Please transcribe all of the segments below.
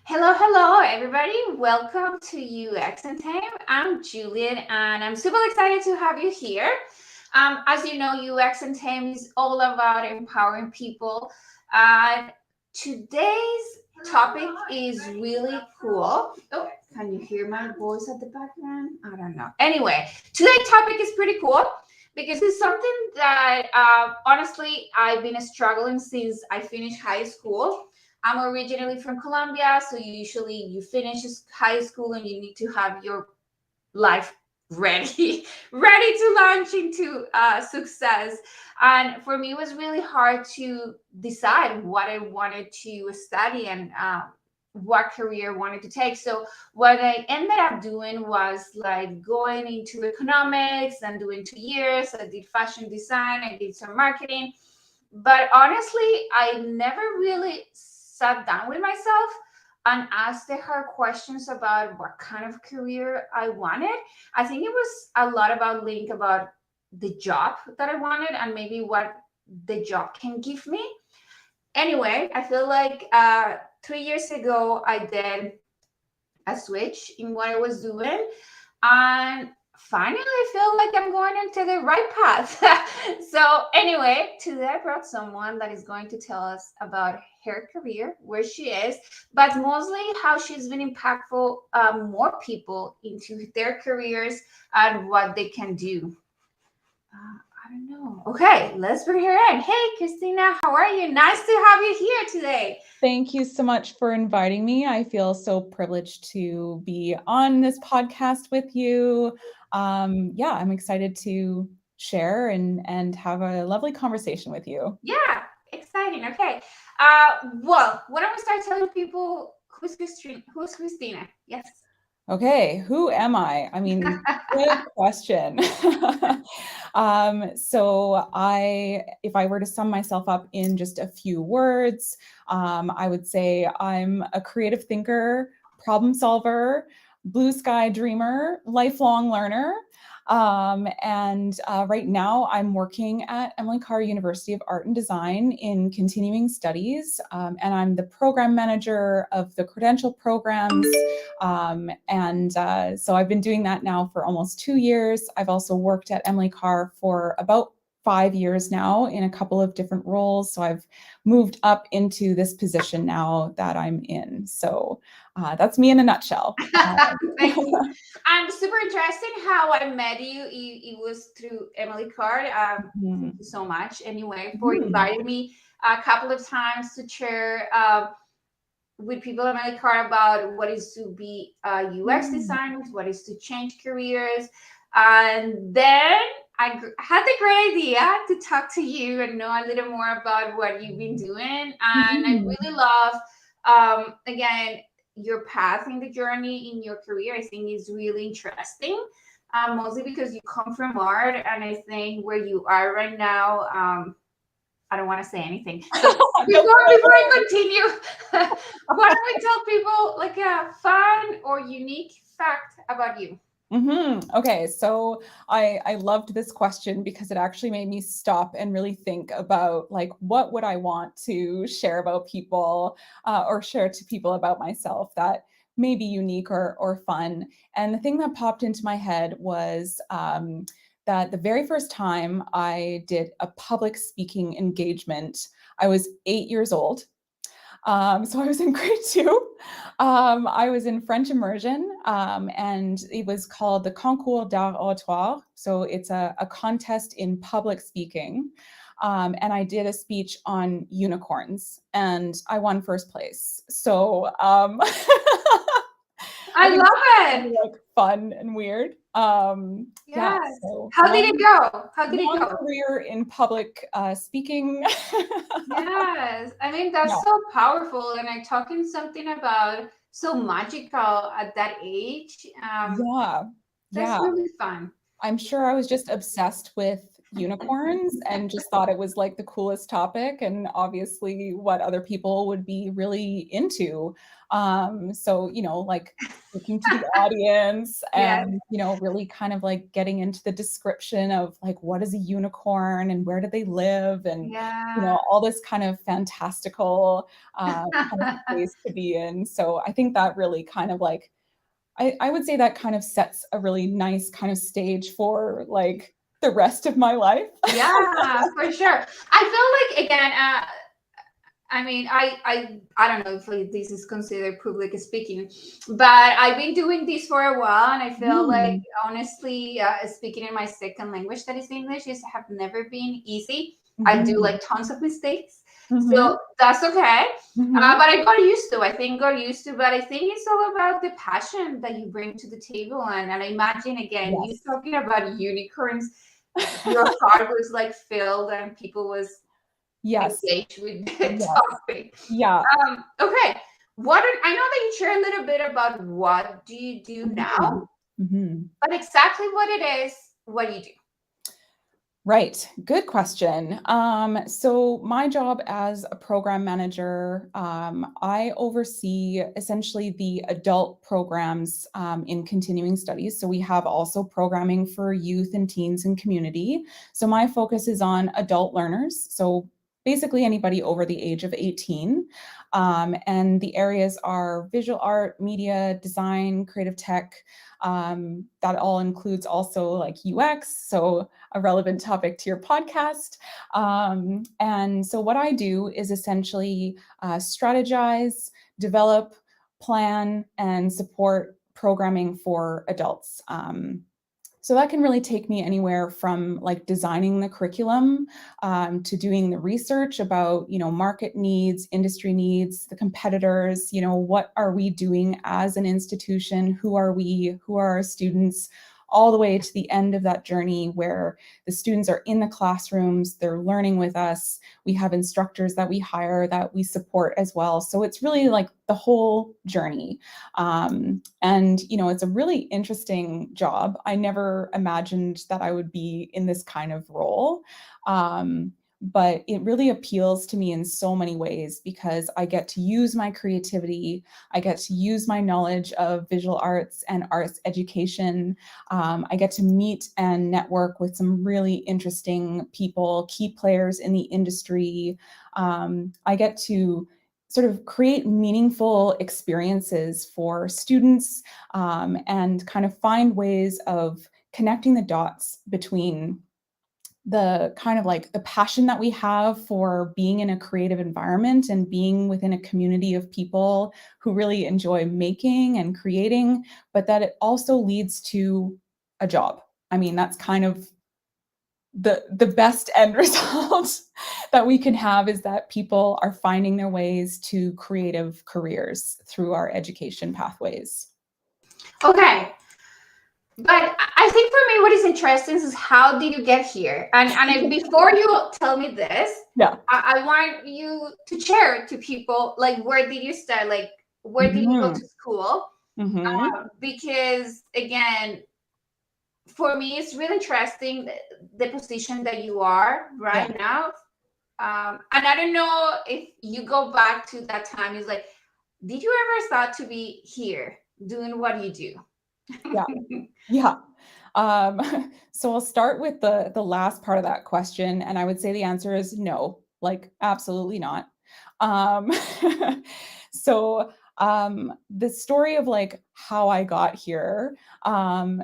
Hello, hello, everybody. Welcome to UX and Time. I'm Juliet, and I'm super excited to have you here. As you know, UX and Time is all about empowering people. And today's topic is really cool. Oh, can you hear my voice at the background? I don't know. Anyway, today's topic is pretty cool because it's something that honestly I've been struggling since I finished high school. I'm originally from Colombia, so usually you finish high school and you need to have your life ready, ready to launch into success. And for me, it was really hard to decide what I wanted to study and what career I wanted to take. So what I ended up doing was like going into economics and doing 2 years. I did fashion design, I did some marketing, but honestly, I never really sat down with myself and asked her questions about what kind of career I wanted. I think it was a lot about link about the job that I wanted and maybe what the job can give me. Anyway, I feel like 3 years ago I did a switch in what I was doing, and finally I feel like I'm going into the right path. So anyway, today I brought someone that is going to tell us about her career, where she is, but mostly how she's been impactful more people into their careers and what they can do. I don't know. Okay, let's bring her in. Hey, Kristina, how are you? Nice to have you here today. Thank you so much for inviting me. I feel so privileged to be on this podcast with you. Yeah, I'm excited to share and have a lovely conversation with you. Yeah, exciting. Okay. Well, why don't we start telling people who's Christine? Who's Christina? Yes. Okay, who am I? I mean, good question. If I were to sum myself up in just a few words, I would say I'm a creative thinker, problem solver, blue sky dreamer, lifelong learner. Right now, I'm working at Emily Carr University of Art and Design in continuing studies, and I'm the program manager of the credential programs. So I've been doing that now for almost 2 years. I've also worked at Emily Carr for about 5 years now in a couple of different roles. So I've moved up into this position now that I'm in. So that's me in a nutshell. Thank you. I'm super interested how I met you. It was through Emily Card. Thank you so much anyway for Mhm. inviting me a couple of times to share with people at Emily Card about what is to be UX Mhm. designers, what is to change careers. And then had the great idea to talk to you and know a little more about what you've been doing. And I Mhm. really love, again, your path in the journey in your career. I think is really interesting, mostly because you come from art. And I think where you are right now, I don't want to say anything. So Go before for before I it. continue, why don't we tell people like a fun or unique fact about you? Okay, so I loved this question because it actually made me stop and really think about like what would I want to share about people or share to people about myself that may be unique or fun. And the thing that popped into my head was that the very first time I did a public speaking engagement, I was 8 years old. So I was in grade two. I was in French immersion, and it was called the Concours d'art oratoire. So it's a contest in public speaking. And I did a speech on unicorns, and I won first place. So I I think it's love kind it. of like fun and weird. Yeah, Yes. so How did it go? How did it long go? career in public speaking. Yes. I mean, Yeah, that's so powerful. And I talking something about so magical at that age. yeah, That's yeah. really fun. I'm sure I was just obsessed with unicorns and just thought it was like the coolest topic and obviously what other people would be really into. So, like speaking to the audience Yes. and, really kind of like getting into the description of like, what is a unicorn and where do they live? And, Yeah. all this kind of fantastical kind of space to be in. So I think that really kind of like, I would say that kind of sets a really nice kind of stage for like the rest of my life. Yeah, for sure. I feel like again, I mean, I don't know if this is considered public speaking, but I've been doing this for a while, and I feel like Mm, honestly, speaking in my second language, that is English, is have never been easy. I do mhm, like tons of mistakes, mhm, so that's okay. mhm. But I got used to. I think got used to. But I think it's all about the passion that you bring to the table, and I imagine again, you Yes. talking about unicorns, your heart was like filled, and people was Yes. engaged with the Yes. topic. Yeah. Okay. I know that you share a little bit about what do you do now, Mhm, mhm. but exactly what it is, what do you do? Right. Good question. So my job as a program manager, I oversee essentially the adult programs in continuing studies. So we have also programming for youth and teens and community. So my focus is on adult learners. So basically anybody over the age of 18. And the areas are visual art, media, design, creative tech. That all includes also like UX. So a relevant topic to your podcast. And so, what I do is essentially strategize, develop, plan, and support programming for adults. So that can really take me anywhere from like designing the curriculum to doing the research about market needs, industry needs, the competitors. What are we doing as an institution? Who are we? Who are our students? All the way to the end of that journey where the students are in the classrooms, they're learning with us. We have instructors that we hire that we support as well. So it's really like the whole journey. And it's a really interesting job. I never imagined that I would be in this kind of role. But it really appeals to me in so many ways because I get to use my creativity. I get to use my knowledge of visual arts and arts education. I get to meet and network with some really interesting people, key players in the industry. I get to sort of create meaningful experiences for students and kind of find ways of connecting the dots between the kind of like the passion that we have for being in a creative environment and being within a community of people who really enjoy making and creating, but that it also leads to a job. I mean, that's kind of the best end result that we can have is that people are finding their ways to creative careers through our education pathways. Okay. But I think for me, what is interesting is how did you get here? And before you tell me this, Yeah. I want you to share to people like where did you start? Like where did you go Mhm. to school? Mhm. Because again, for me, it's really interesting the position that you are Yeah. right now. And I don't know if you go back to that time, it's like, did you ever thought to be here doing what you do? Yeah. Yeah. So I'll start with the last part of that question, and I would say the answer is no, like absolutely not. Um, the story of like how I got here.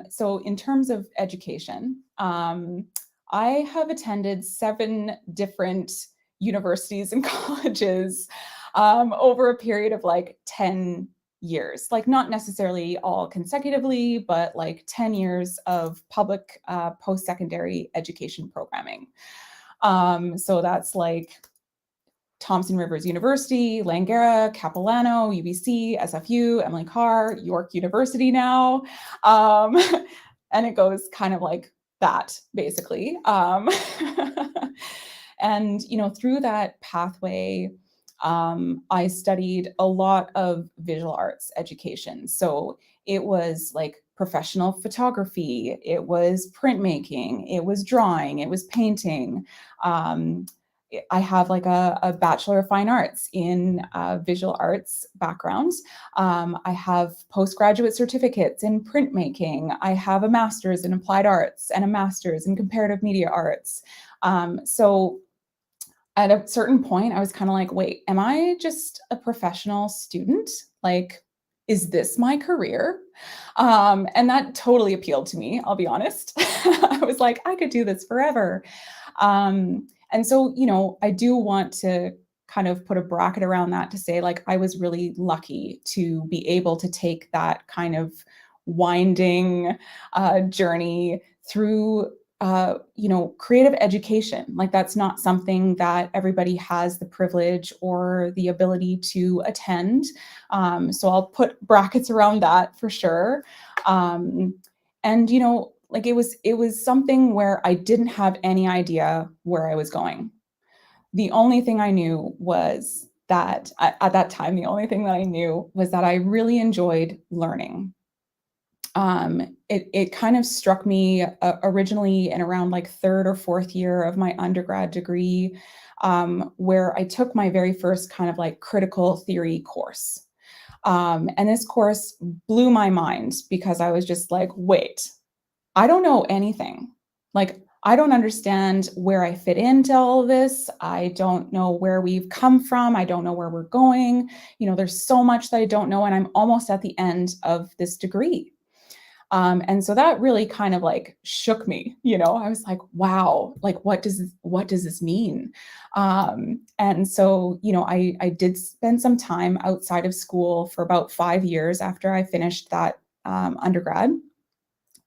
So in terms of education, I have attended 7 different universities and colleges over a period of like 10 years, like not necessarily all consecutively, but like 10 years of public post-secondary education programming. So that's like Thompson Rivers University, Langara, Capilano, UBC, SFU, Emily Carr, York University now. Um, and it goes kind of like that, basically. And, through that pathway, I studied a lot of visual arts education. So it was like professional photography, it was printmaking, it was drawing, it was painting. I have like a Bachelor of Fine Arts in visual arts background. I have postgraduate certificates in printmaking. I have a master's in applied arts and a master's in comparative media arts. So at a certain point, I was kind of like, wait, am I just a professional student? Like, is this my career? And that totally appealed to me, I'll be honest. I was like, I could do this forever. And so, I do want to kind of put a bracket around that to say, like, I was really lucky to be able to take that kind of winding journey through creative education. Like, that's not something that everybody has the privilege or the ability to attend. So I'll put brackets around that for sure. And like, it was something where I didn't have any idea where I was going. The only thing I knew was that at that time, the only thing that I knew was that I really enjoyed learning. It kind of struck me originally in around like third or fourth year of my undergrad degree, where I took my very first kind of like critical theory course. And this course blew my mind because I was just like, wait, I don't know anything. Like, I don't understand where I fit into all of this. I don't know where we've come from. I don't know where we're going. There's so much that I don't know, and I'm almost at the end of this degree. And so that really kind of like shook me, I was like, wow, like, what does this mean? And so, I did spend some time outside of school for about 5 years after I finished that undergrad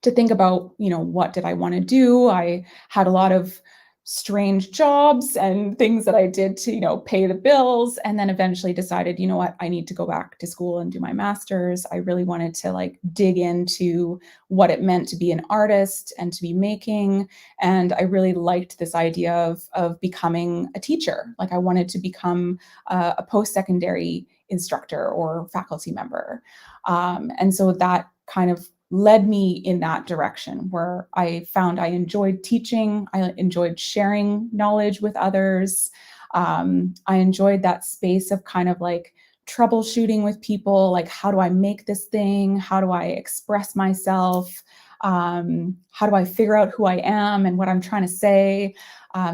to think about, what did I want to do? I had a lot of strange jobs and things that I did to, pay the bills, and then eventually decided, what, I need to go back to school and do my master's. I really wanted to like dig into what it meant to be an artist and to be making. And I really liked this idea of becoming a teacher. Like, I wanted to become a post-secondary instructor or faculty member. And so that kind of led me in that direction, where I found I enjoyed teaching. I enjoyed sharing knowledge with others. I enjoyed that space of kind of like troubleshooting with people. Like, how do I make this thing? How do I express myself? How do I figure out who I am and what I'm trying to say?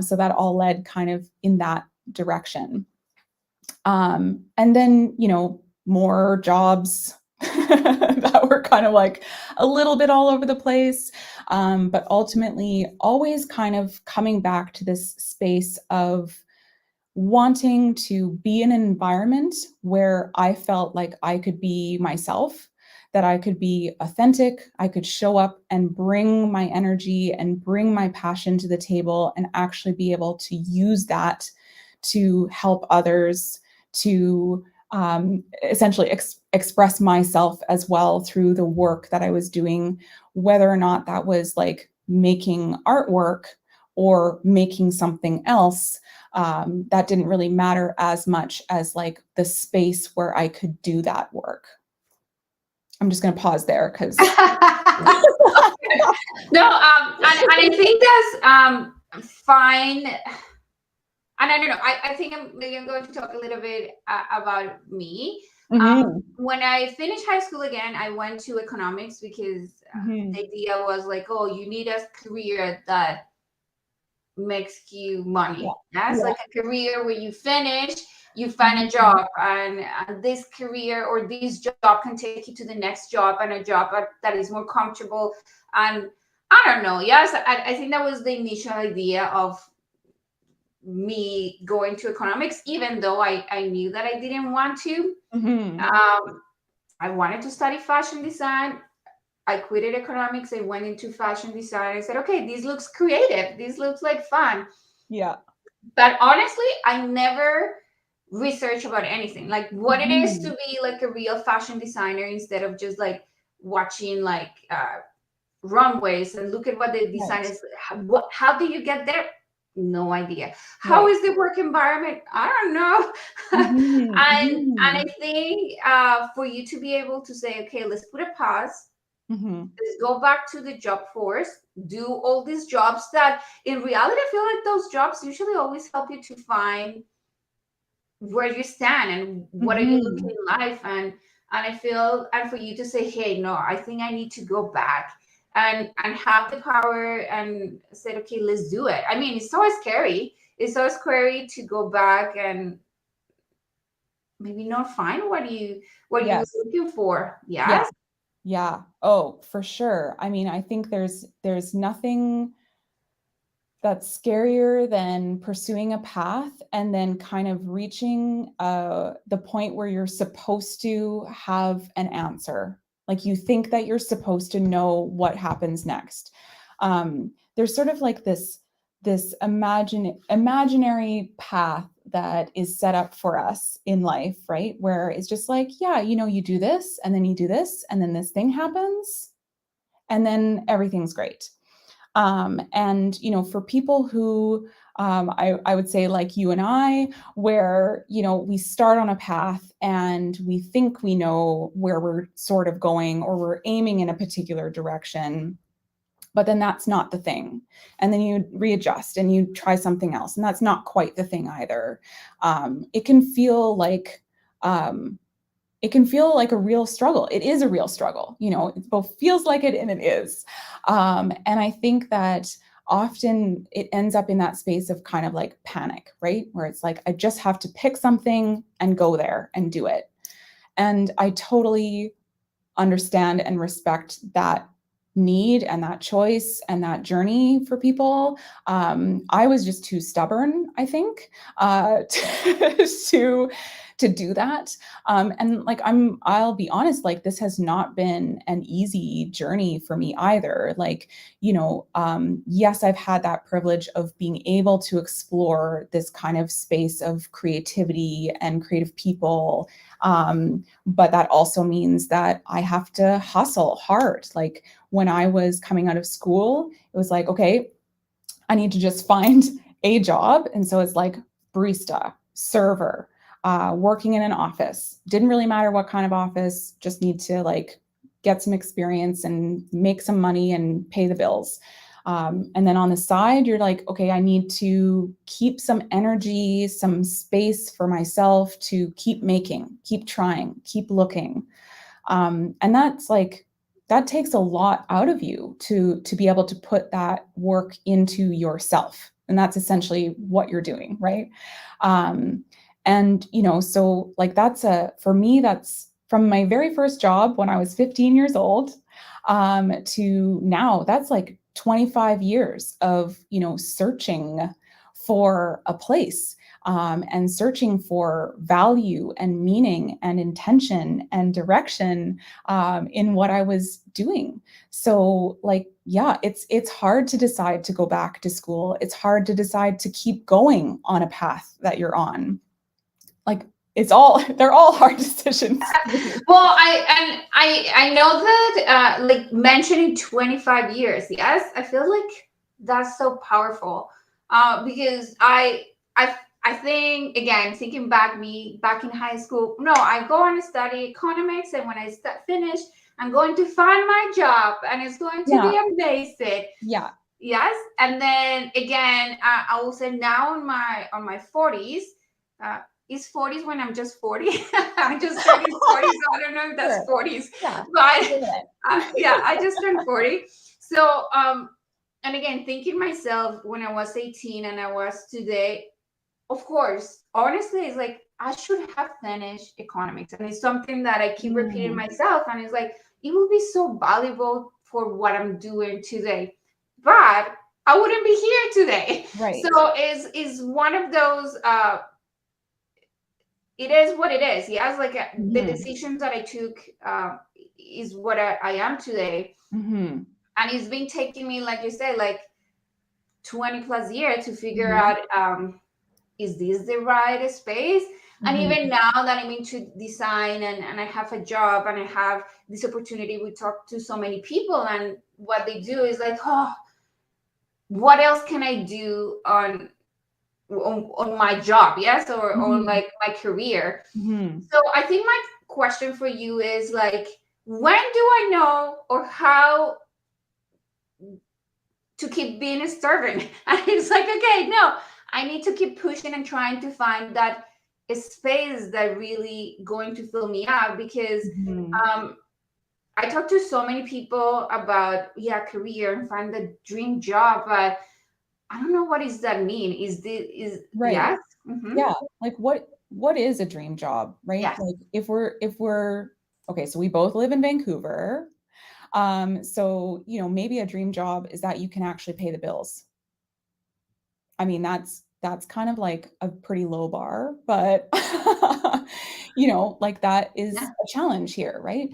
So that all led kind of in that direction. And then, more jobs that were kind of like a little bit all over the place, but ultimately always kind of coming back to this space of wanting to be in an environment where I felt like I could be myself, that I could be authentic, I could show up and bring my energy and bring my passion to the table and actually be able to use that to help others, to essentially express myself as well through the work that I was doing, whether or not that was like making artwork or making something else. That didn't really matter as much as like the space where I could do that work. I'm just going to pause there because. No, and I think that's fine. And I don't know. I think I'm going to talk a little bit about me. Mm-hmm. When I finished high school again, I went to economics because the idea was like, oh, you need a career that makes you money. That's like a career where you finish, you find a job, and this career or this job can take you to the next job, and a job that is more comfortable. And I don't know. Yes, I think that was the initial idea of me going to economics, even though I knew that I didn't want to. I wanted to study fashion design. I quitted economics. I went into fashion design. I said, okay, this looks creative. This looks like fun. Yeah. But honestly, I never researched about anything, like what it is to be like a real fashion designer, instead of just like watching like runways and look at what the designers, how do you get there? No idea. How is the work environment? I don't know. And I think for you to be able to say, okay, let's put a pause, Mhm. Is go back to the job force, do all these jobs that in reality I feel like those jobs usually always help you to find where you stand and what are you looking Mhm. in life. And I feel, and for you to say, hey, no, I think I need to go back and have the power and said, okay, let's do it. I mean, it's so scary. It's so scary to go back and maybe not find what you were Yes. looking for. Yeah. Yes. Yeah. Oh, for sure. I mean, I think there's nothing that's scarier than pursuing a path and then kind of reaching the point where you're supposed to have an answer. Like you think that you're supposed to know what happens next. There's sort of like this imaginary path that is set up for us in life, right? Where it's just like, yeah, you do this and then you do this and then this thing happens and then everything's great. And for people who I would say like you and I, where we start on a path and we think we know where we're sort of going or we're aiming in a particular direction, but then that's not the thing. And then you readjust and you try something else, and that's not quite the thing either. It can feel like um, a real struggle. It is a real struggle. It both feels like it and it is. And I think that often it ends up in that space of kind of like panic, right? Where it's like, I just have to pick something and go there and do it. And I totally understand and respect that need and that choice and that journey for people. I was just too stubborn, I think, to do that. And like I'll be honest, like this has not been an easy journey for me either. Like, yes, I've had that privilege of being able to explore this kind of space of creativity and creative people. But that also means that I have to hustle hard. Like when I was coming out of school, it was like, okay, I need to just find a job. And so it's like barista, server, working in an office. Didn't really matter what kind of office, just need to like get some experience and make some money and pay the bills. And then on the side, you're like, okay, I need to keep some energy, some space for myself to keep making, keep trying, keep looking. And that's like, that takes a lot out of you to be able to put that work into yourself. And that's essentially what you're doing, right? Um, and so like for me, that's from my very first job when I was 15 years old, to now, that's like 25 years of searching for a place, and searching for value and meaning and intention and direction, in what I was doing. So like, yeah, it's hard to decide to go back to school. It's hard to decide to keep going on a path that you're on. Like they're all hard decisions. Well, I know that like mentioning 25 years, yes, I feel like that's so powerful. Because I think again, thinking back me back in high school, no, I go and study economics, and when I finish, I'm going to find my job and it's going to Yeah. be amazing. Yeah. Yes. And then again, I will say now on my 40s, uh, is 40s when I'm just 40. I just turned 40, so I don't know if that's Sure. 40s, Yeah. but yeah, I just turned 40. So and again, thinking myself when I was 18 and I was today, of course, honestly, it's like I should have finished economics, and it's something that I keep repeating Mm, myself, and it's like it will be so valuable for what I'm doing today, but I wouldn't be here today. So right. is one of those. It is what it is. Yes, like the Hmm. decisions that I took is what I am today, Hmm. and it's been taking me, like you said, like 20 plus years to figure Hmm. out. Is this the right space? And even Hmm. now that I'm into design and I have a job and I have this opportunity, we talk to so many people, and what they do is like, oh, what else can I do on my job? Yes, or Hmm. like my career. Hmm. So I think my question for you is like, when do I know or how to keep being stubborn? And it's like, okay, no, I need to keep pushing and trying to find that space that really going to fill me up, because Mhm. um, I talk to so many people about, yeah, career and find the dream job, but I don't know, what does that mean? Is this is Right. yes? Mm-hmm. Yeah. Like what is a dream job, right? Yes. Like if we're okay, so we both live in Vancouver. So, maybe a dream job is that you can actually pay the bills. I mean, that's kind of like a pretty low bar, but like that is Yeah. a challenge here, right?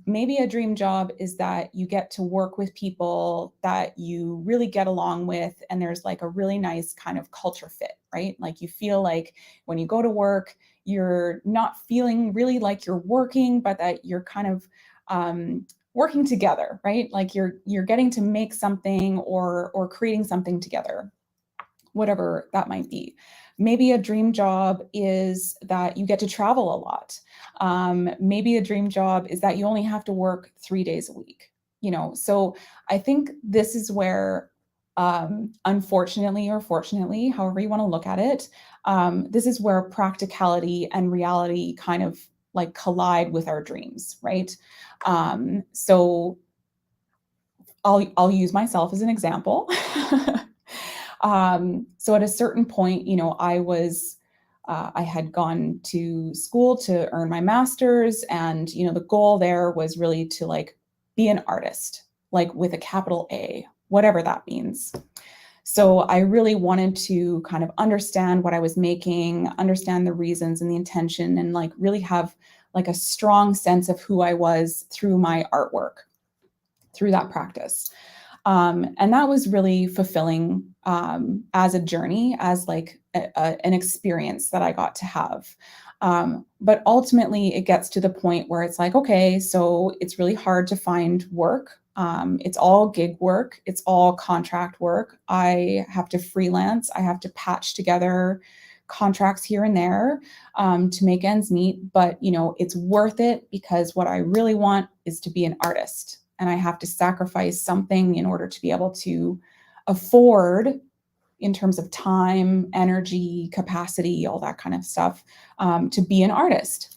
Maybe a dream job is that you get to work with people that you really get along with, and there's like a really nice kind of culture fit, right? Like you feel like when you go to work, you're not feeling really like you're working, but that you're kind of working together, right? Like you're getting to make something or creating something together, whatever that might be. Maybe a dream job is that you get to travel a lot. Maybe a dream job is that you only have to work 3 days a week. So I think this is where, unfortunately or fortunately, however you want to look at it, this is where practicality and reality kind of like collide with our dreams, right? So I'll use myself as an example. So at a certain point, I had gone to school to earn my master's, and the goal there was really to like be an artist, like with a capital A, whatever that means. So I really wanted to kind of understand what I was making, understand the reasons and the intention, and like really have like a strong sense of who I was through my artwork, through that practice. And that was really fulfilling, as a journey, as like an experience that I got to have. But ultimately, it gets to the point where it's like, okay, so it's really hard to find work. It's all gig work, it's all contract work. I have to freelance, I have to patch together contracts here and there, to make ends meet. But it's worth it because what I really want is to be an artist, and I have to sacrifice something in order to be able to afford, in terms of time, energy, capacity, all that kind of stuff, to be an artist.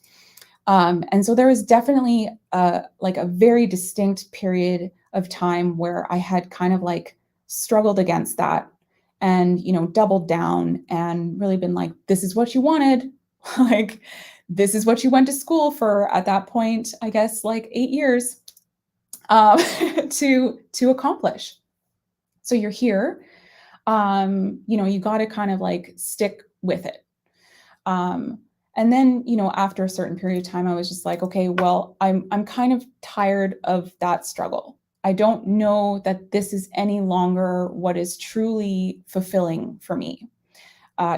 And so there was definitely like a very distinct period of time where I had kind of like struggled against that, and doubled down and really been like, this is what you wanted. Like, this is what you went to school for, at that point, I guess, like 8 years, um, to accomplish. So you're here. You got to kind of like stick with it. And then, after a certain period of time, I was just like, okay, well, I'm kind of tired of that struggle. I don't know that this is any longer what is truly fulfilling for me.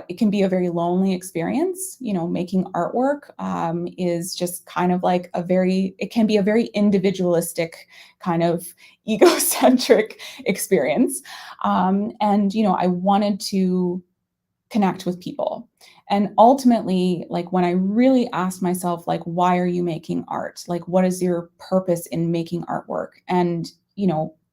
It can be a very lonely experience. Making artwork, is just kind of like it can be a very individualistic, kind of egocentric experience. And, I wanted to connect with people. And ultimately, like when I really asked myself, like, why are you making art? Like, what is your purpose in making artwork? And,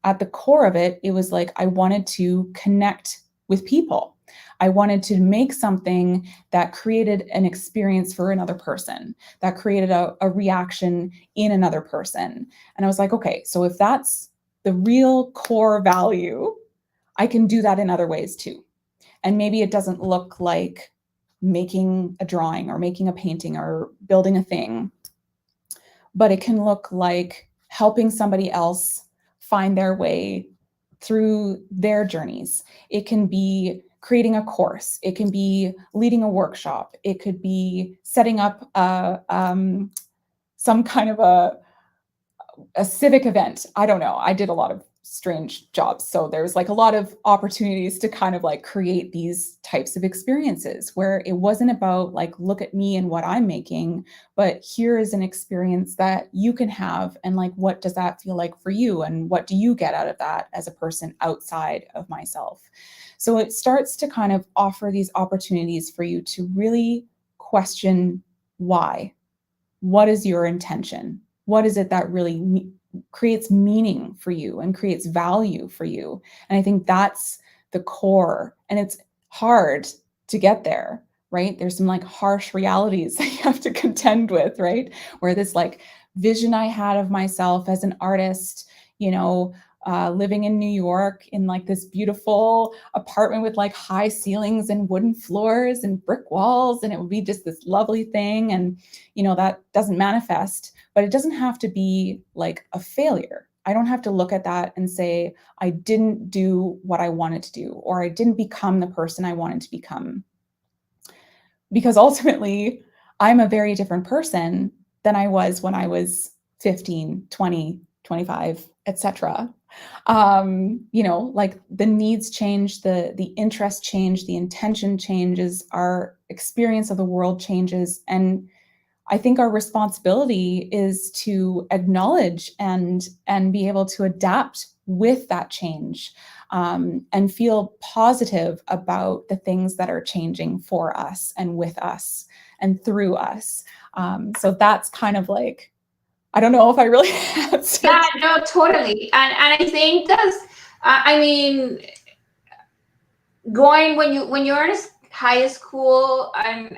at the core of it, it was like I wanted to connect with people. I wanted to make something that created an experience for another person, that created a reaction in another person. And I was like, okay, so if that's the real core value, I can do that in other ways too. And maybe it doesn't look like making a drawing or making a painting or building a thing, but it can look like helping somebody else find their way through their journeys. It can be creating a course, it can be leading a workshop, it could be setting up some kind of a civic event. I don't know. I did a lot of strange jobs. So there's like a lot of opportunities to kind of like create these types of experiences where it wasn't about like, look at me and what I'm making, but here is an experience that you can have. And like, what does that feel like for you? And what do you get out of that as a person outside of myself? So it starts to kind of offer these opportunities for you to really question why. What is your intention? what is it that really creates meaning for you and creates value for you? And I think that's the core, and it's hard to get there, right? There's some like harsh realities that you have to contend with, right? Where this like vision I had of myself as an artist, you know, living in New York in like this beautiful apartment with like high ceilings and wooden floors and brick walls, and it would be just this lovely thing. And, you know, that doesn't manifest, but it doesn't have to be like a failure. I don't have to look at that and say, I didn't do what I wanted to do, or I didn't become the person I wanted to become. Because ultimately, I'm a very different person than I was when I was 15, 20, 25, etc. You know, like the needs change, the interest change, the intention changes, our experience of the world changes. And I think our responsibility is to acknowledge and be able to adapt with that change, and feel positive about the things that are changing for us and with us and through us. So that's kind of like, I don't know if I really answered. Yeah, no, totally. And I think that's, I mean, going when you're in high school, and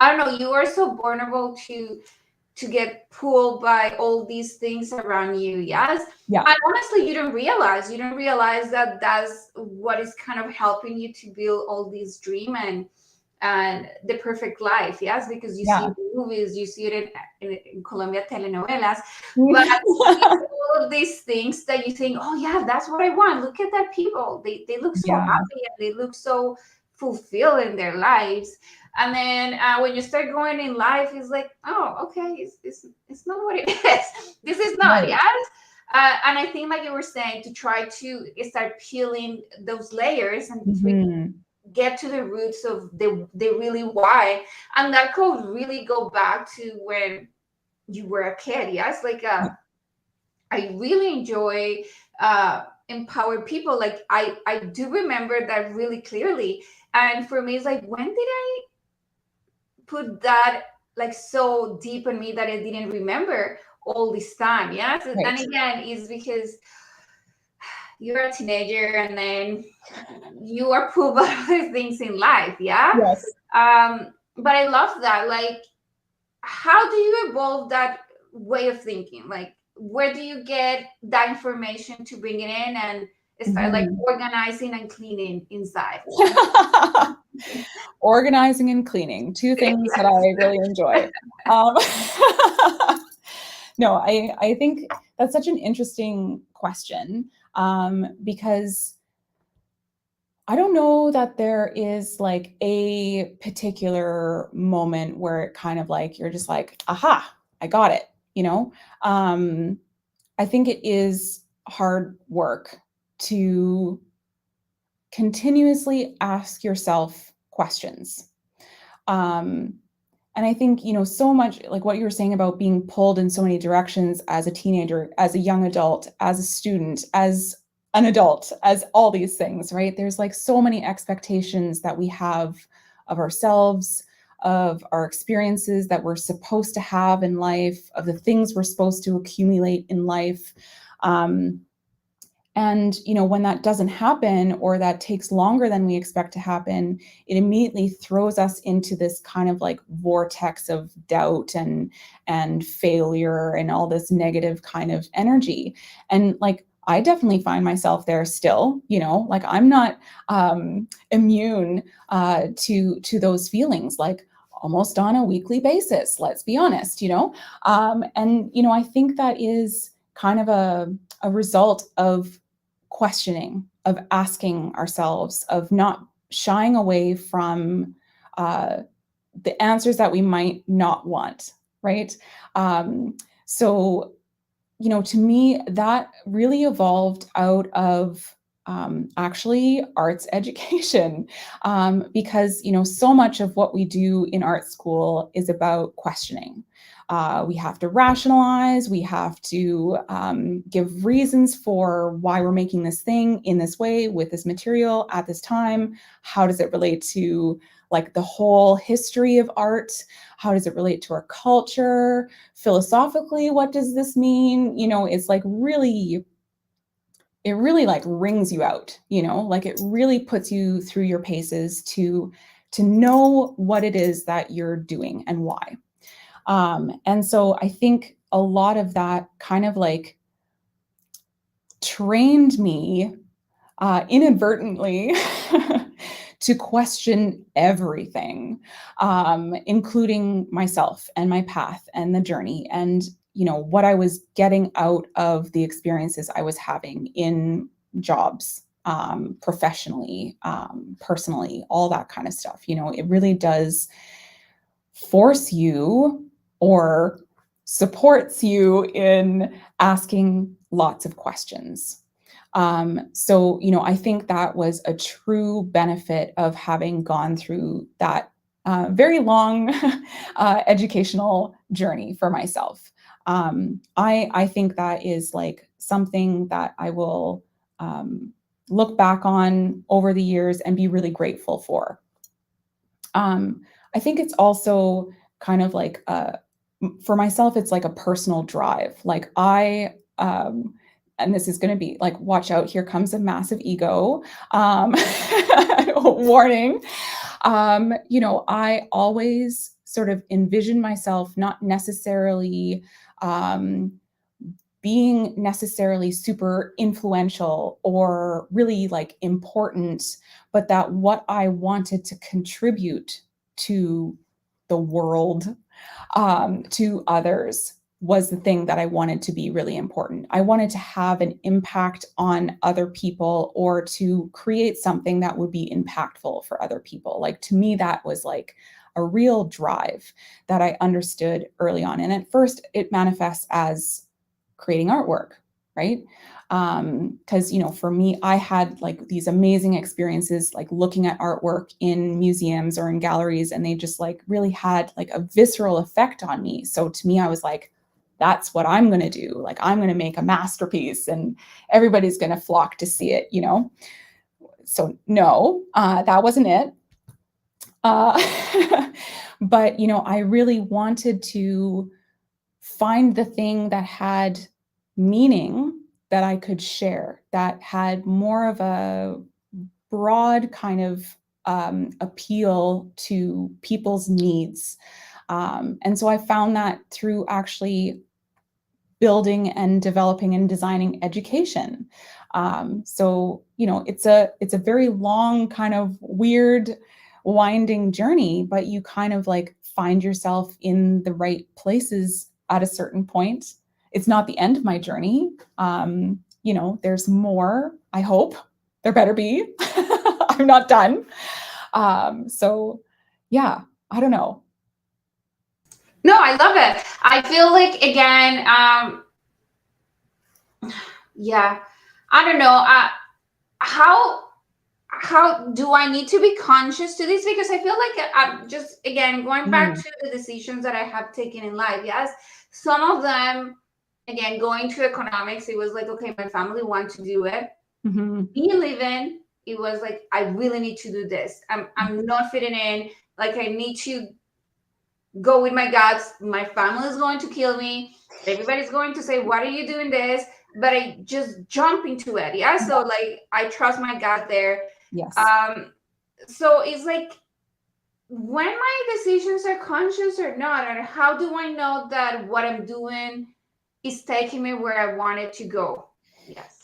I don't know, you are so vulnerable to get pulled by all these things around you. Yes. Yeah. And honestly, you don't realize that that's what is kind of helping you to build all these dream and the perfect life. Yes, because you see Yeah. it in movies, you see it in Colombia telenovelas, but all of these things that you think, oh yeah, that's what I want. Look at that people. They look so Yeah. happy and they look so fulfilled in their lives. And then when you start going in life, it's like, oh, okay, it's not what it is. This is not, Right. yes. And I think, like you were saying, to try to start peeling those layers and Mhm. get to the roots of the really why. And that could really go back to when you were a kid. Yes, like I really enjoy empower people. Like I do remember that really clearly. And for me, it's like, when did I put that like so deep in me that I didn't remember all this time? Yes. And Right. again, it's because you're a teenager and then you are pulled by other things in life. Yeah. Yes. But I love that. Like, how do you evolve that way of thinking? Like, where do you get that information to bring it in and start like Mhm. organizing and cleaning inside? Organizing and cleaning, two things that I really enjoy. Um, no, I think that's such an interesting question, because I don't know that there is like a particular moment where it kind of like you're just like, aha, I got it, you know? I think it is hard work to continuously ask yourself questions. Um, and I think, you know, so much like what you were saying about being pulled in so many directions as a teenager, as a young adult, as a student, as an adult, as all these things, right? There's like so many expectations that we have of ourselves, of our experiences that we're supposed to have in life, of the things we're supposed to accumulate in life. Um, and, you know, when that doesn't happen or that takes longer than we expect to happen, it immediately throws us into this kind of like vortex of doubt and failure and all this negative kind of energy. And like I definitely find myself there still, you know, like I'm not immune to those feelings, like almost on a weekly basis, let's be honest, you know. And you know, I think that is kind of a result of questioning, of asking ourselves, of not shying away from the answers that we might not want, right? So, you know, to me, that really evolved out of actually arts education, because, you know, so much of what we do in art school is about questioning. We have to rationalize, we have to give reasons for why we're making this thing in this way with this material at this time. How does it relate to like the whole history of art. How does it relate to our culture? Philosophically, what does this mean? It's like it really like wrings you out, like it really puts you through your paces to know what it is that you're doing and why. And so I think a lot of that kind of like trained me inadvertently to question everything, including myself and my path and the journey and, what I was getting out of the experiences I was having in jobs, professionally, personally, all that kind of stuff. It really does force you or supports you in asking lots of questions. So, I think that was a true benefit of having gone through that very long educational journey for myself. I think that is like something that I will look back on over the years and be really grateful for. I think it's also kind of like for myself, it's like a personal drive. Like and this is going to be like, watch out, here comes a massive ego. Warning. I always sort of envision myself not necessarily being necessarily super influential or really like important, but that what I wanted to contribute to the world, to others, was the thing that I wanted to be really important. I wanted to have an impact on other people or to create something that would be impactful for other people. Like, to me, that was like a real drive that I understood early on. And at first it manifests as creating artwork, right? Because, for me, I had like these amazing experiences, like looking at artwork in museums or in galleries, and they just like really had like a visceral effect on me. So to me, I was like, that's what I'm going to do. Like, I'm going to make a masterpiece and everybody's going to flock to see it, So no, that wasn't it. But, I really wanted to find the thing that had meaning that I could share, that had more of a broad kind of appeal to people's needs. And so I found that through actually building and developing and designing education. So, it's a very long, kind of weird, winding journey, but you kind of like find yourself in the right places at a certain point. It's not the end of my journey. There's more, I hope. There better be. I'm not done. So yeah, I don't know. No, I love it. I feel like, again, yeah, I don't know. How do I need to be conscious to this? Because I feel like I'm just, again, going back to the decisions that I have taken in life. Yes, some of them, again, going to economics, it was like, okay, my family want to do it. Me living, it was like, I really need to do this. I'm not fitting in. Like, I need to go with my guts. My family is going to kill me. Everybody's going to say, "What are you doing this?" But I just jump into it. Yeah. So like, I trust my gut there. Yes. So it's like, when my decisions are conscious or not, and how do I know that what I'm doing is taking me where I want it to go? Yes.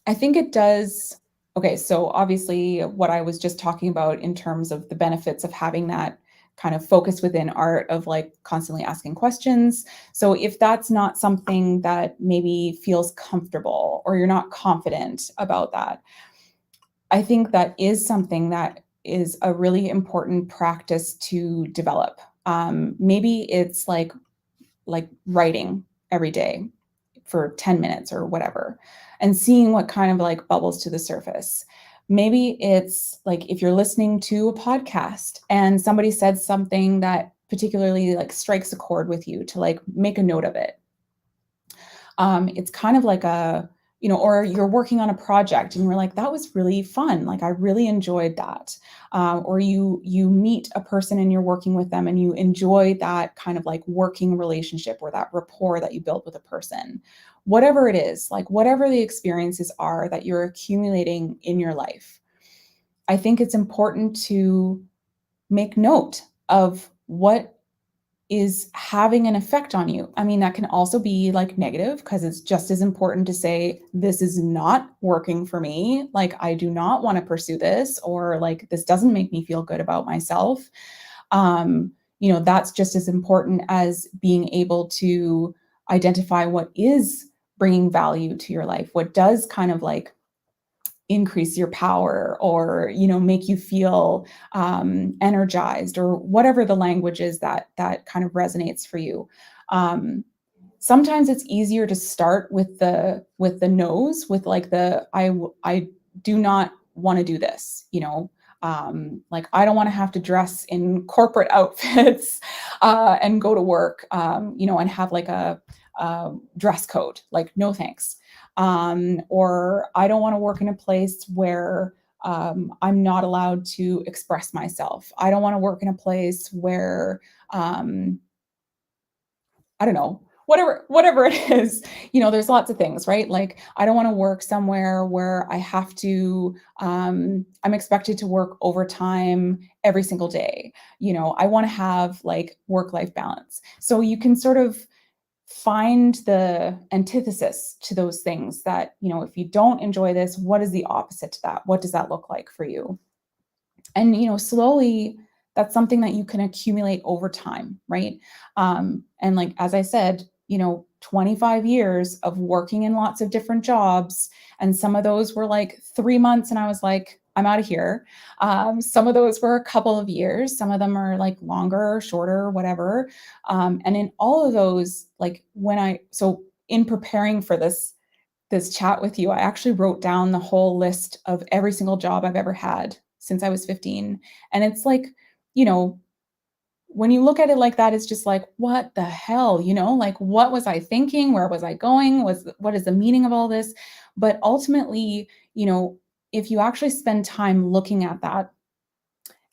I think it does. Okay, so obviously what I was just talking about in terms of the benefits of having that kind of focus within art of like constantly asking questions. So if that's not something that maybe feels comfortable or you're not confident about that, I think that is something that is a really important practice to develop. Maybe it's like writing every day for 10 minutes or whatever, and seeing what kind of like bubbles to the surface. Maybe it's like if you're listening to a podcast and somebody said something that particularly like strikes a chord with you, to like make a note of it. It's kind of like a, or you're working on a project and you're like, that was really fun. Like, I really enjoyed that. Or you meet a person and you're working with them and you enjoy that kind of like working relationship or that rapport that you built with a person. Whatever it is, like whatever the experiences are that you're accumulating in your life, I think it's important to make note of what is having an effect on you. I mean, that can also be like negative, because it's just as important to say, this is not working for me. Like, I do not want to pursue this, or like, this doesn't make me feel good about myself. That's just as important as being able to identify what is bringing value to your life, what does kind of like increase your power, or make you feel energized, or whatever the language is that kind of resonates for you. Sometimes it's easier to start with the no's, with like the I do not want to do this, like, I don't want to have to dress in corporate outfits and go to work, and have like a dress code. Like, no thanks. Or I don't want to work in a place where I'm not allowed to express myself. I don't want to work in a place where, I don't know, whatever it is, there's lots of things, right? Like, I don't want to work somewhere where I have to, I'm expected to work overtime every single day. I want to have like work-life balance. So you can sort of find the antithesis to those things that, if you don't enjoy this, what is the opposite to that? What does that look like for you? And slowly, that's something that you can accumulate over time, right? And like, as I said, 25 years of working in lots of different jobs, and some of those were like 3 months and I was like, I'm out of here. Some of those were a couple of years, some of them are like longer, shorter, whatever. And in all of those, like, so in preparing for this chat with you, I actually wrote down the whole list of every single job I've ever had since I was 15. And it's like, when you look at it like that, it's just like, what the hell, like, what was I thinking? Where was I going? What is the meaning of all this? But ultimately, if you actually spend time looking at that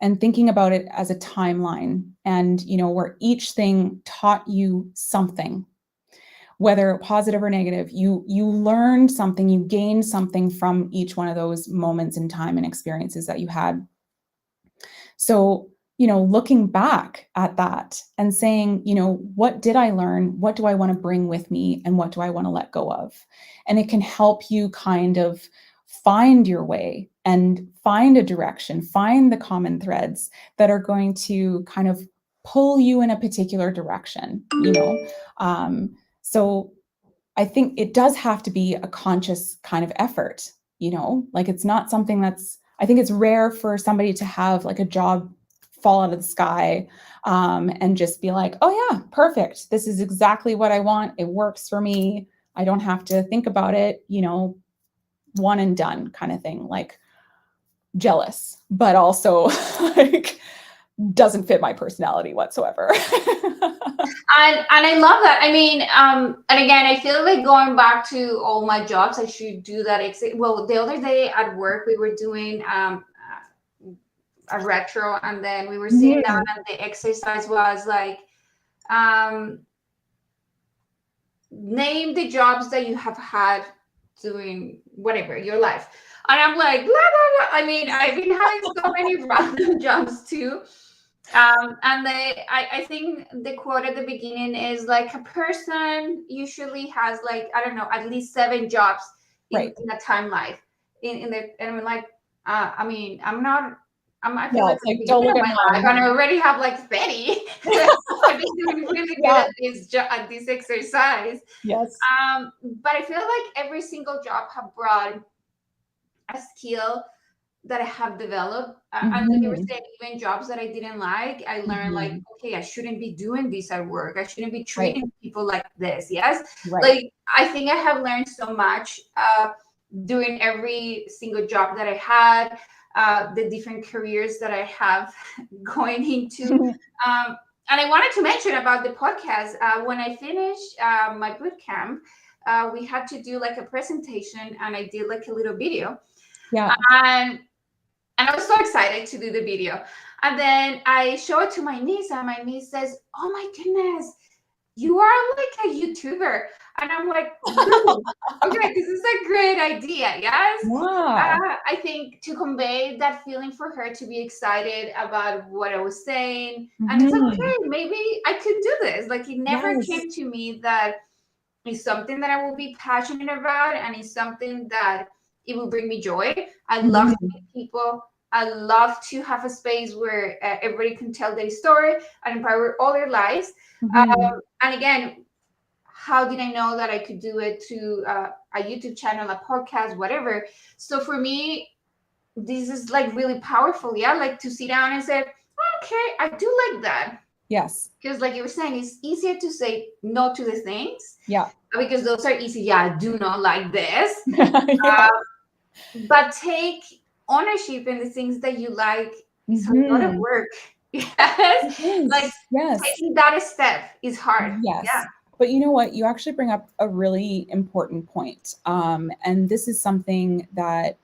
and thinking about it as a timeline, and, where each thing taught you something, whether positive or negative, you learned something, you gained something from each one of those moments in time and experiences that you had. So, looking back at that and saying, what did I learn? What do I want to bring with me? And what do I want to let go of? And it can help you kind of find your way and find a direction, find the common threads that are going to kind of pull you in a particular direction, So I think it does have to be a conscious kind of effort, like, it's not something I think it's rare for somebody to have like a job fall out of the sky and just be like, oh yeah, perfect. This is exactly what I want. It works for me. I don't have to think about it, one and done kind of thing. Like, jealous, but also like, doesn't fit my personality whatsoever. And I love that. I mean, and again, I feel like going back to all my jobs, I should do that. Well, the other day at work, we were doing a retro, and then we were sitting down, and the exercise was like, name the jobs that you have had doing whatever your life. And I'm like, blah, blah, blah. I mean, I've been having so many random jobs too. And I think the quote at the beginning is like, a person usually has like, I don't know, at least 7 jobs in a time life. And I'm like, I mean, I feel like it's like, don't look at my life, and I already have like 30. I've been doing really good at this exercise. Yes. But I feel like every single job have brought a skill that I have developed. And like you were saying, even jobs that I didn't like, I learned like, okay, I shouldn't be doing this at work. I shouldn't be treating people like this. Yes. Like, I think I have learned so much doing every single job that I had, the different careers that I have going into. And I wanted to mention about the podcast. When I finished my boot camp, we had to do like a presentation, and I did like a little video, Yeah. and I was so excited to do the video. And then I show it to my niece, and my niece says, "Oh my goodness, you are like a YouTuber." And I'm like, "Ooh, okay, this is a great idea." Yes. Yeah. I think to convey that feeling for her to be excited about what I was saying. And it's Mhm. okay, maybe I could do this. Like, it never Yes. came to me that it's something that I will be passionate about, and it's something that it will bring me joy. I love to Mhm. meet people. I love to have a space where everybody can tell their story and empower all their lives. Mhm. And again, how did I know that I could do it to a YouTube channel, a podcast, whatever? So for me, this is like really powerful. Yeah, like to sit down and say, okay, I do like that. Yes. Because, like you were saying, it's easier to say no to the things Yeah. because those are easy. Yeah, I do not like this. Yeah. But take ownership in the things that you like is a lot of Mhm. work. Yes. It Like is. Yes. taking that step is hard. Yeah. Yes. But you know what? You actually bring up a really important point. And this is something that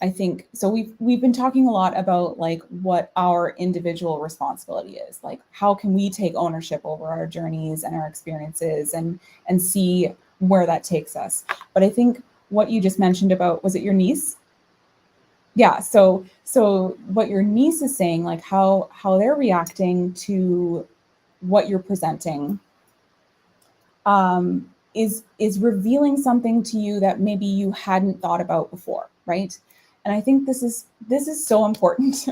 I think so we've been talking a lot about like what our individual responsibility is. Like how can we take ownership over our journeys and our experiences and see where that takes us. But I think what you just mentioned about, was it your niece? Yeah, so what your niece is saying, like how they're reacting to what you're presenting, is revealing something to you that maybe you hadn't thought about before, right? And I think this is so important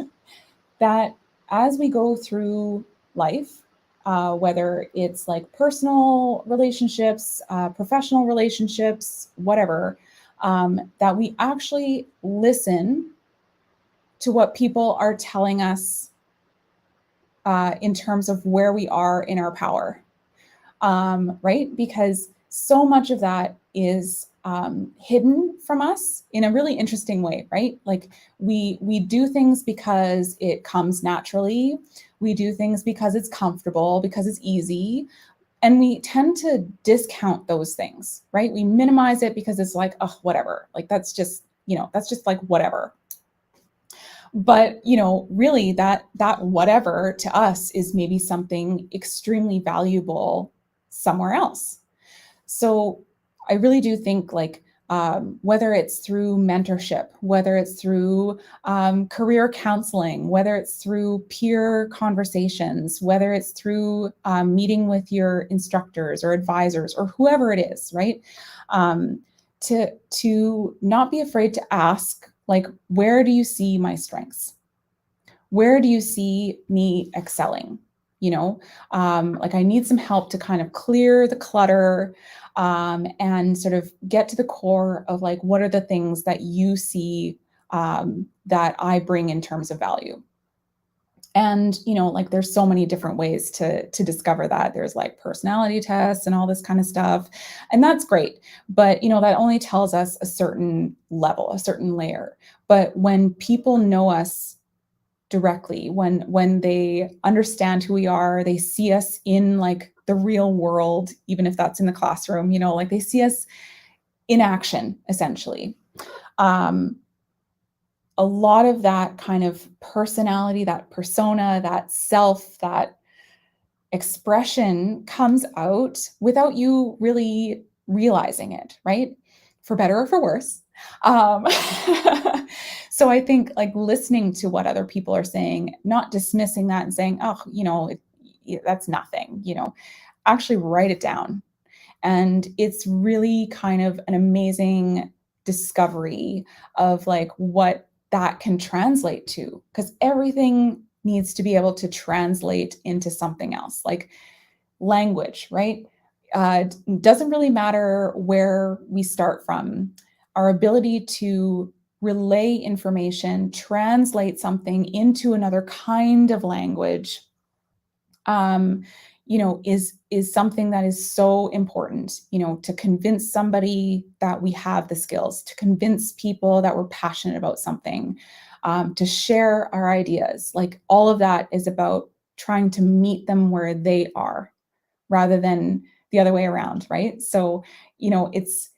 that as we go through life, whether it's like personal relationships, professional relationships, whatever, that we actually listen to what people are telling us in terms of where we are in our power, right? Because so much of that is hidden from us in a really interesting way, right? Like we do things because it comes naturally. We do things because it's comfortable, because it's easy. And we tend to discount those things, right? We minimize it because it's like, oh, whatever. Like that's just like whatever. But really that whatever to us is maybe something extremely valuable somewhere else. So I really do think like whether it's through mentorship, whether it's through career counseling, whether it's through peer conversations, whether it's through meeting with your instructors or advisors or whoever it is, right? Um, to not be afraid to ask, like, where do you see my strengths? Where do you see me excelling? Like I need some help to kind of clear the clutter, and sort of get to the core of like, what are the things that you see that I bring in terms of value? And like there's so many different ways to discover that. There's like personality tests and all this kind of stuff, and that's great, but that only tells us a certain level, a certain layer. But when people know us directly, when they understand who we are, they see us in like the real world, even if that's in the classroom, like they see us in action essentially. um, a lot of that kind of personality, that persona, that self, that expression comes out without you really realizing it, right? For better or for worse. Um, so I think like listening to what other people are saying, not dismissing that and saying, oh, that's nothing, actually write it down. And it's really kind of an amazing discovery of like what that can translate to, because everything needs to be able to translate into something else, like language, right? Doesn't really matter where we start from. Our ability to relay information, translate something into another kind of language, um, is something that is so important, to convince somebody that we have the skills, to convince people that we're passionate about something, to share our ideas. Like all of that is about trying to meet them where they are, rather than the other way around, right? So, it's